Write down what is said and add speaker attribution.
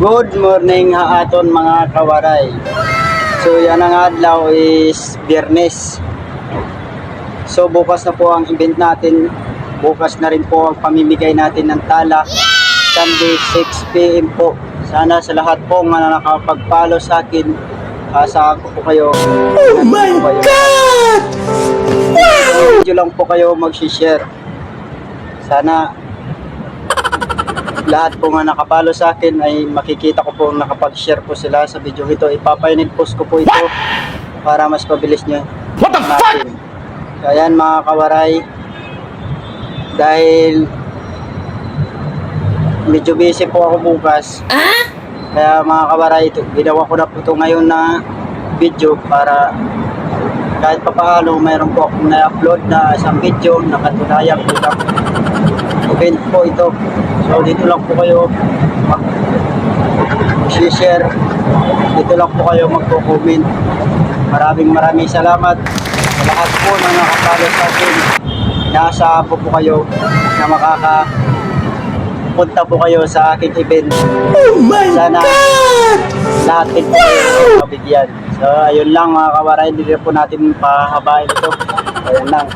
Speaker 1: Good morning haaton mga kawaray. So yan ang adlaw is Biyernes. So bukas na po ang event natin. Bukas na rin po ang pamimigay natin ng tala. Sunday 6 PM po. Sana sa lahat po mga nakapag-follow sa akin, asahan ko po kayo.
Speaker 2: Oh my God! Wow!
Speaker 1: Video lang po kayo mag-share. Sana lahat po nga nakapalo sa akin ay makikita ko po nakapag-share po sila sa video ito. Ipapinid post ko po ito para mas mabilis nyo.
Speaker 2: What the fuck?
Speaker 1: So ayan mga kawaray, dahil medyo busy po ako bukas, kaya mga kawaray, ginawa ko na po ito ngayon na video para kahit pa paano mayroon po akong na-upload na isang video na katunayan po lang event po ito. So dito lang po kayo mag-share, dito lang po kayo magko-comment. Maraming salamat sa lahat po na nakapalo sa akin. Inaasahan po kayo na makakapunta po kayo sa aking event.
Speaker 2: Oh my
Speaker 1: Sana
Speaker 2: God!
Speaker 1: lahat din po kayo mabigyan. So ayun lang mga kawaray, hindi po natin pahabain ito. Ayun lang.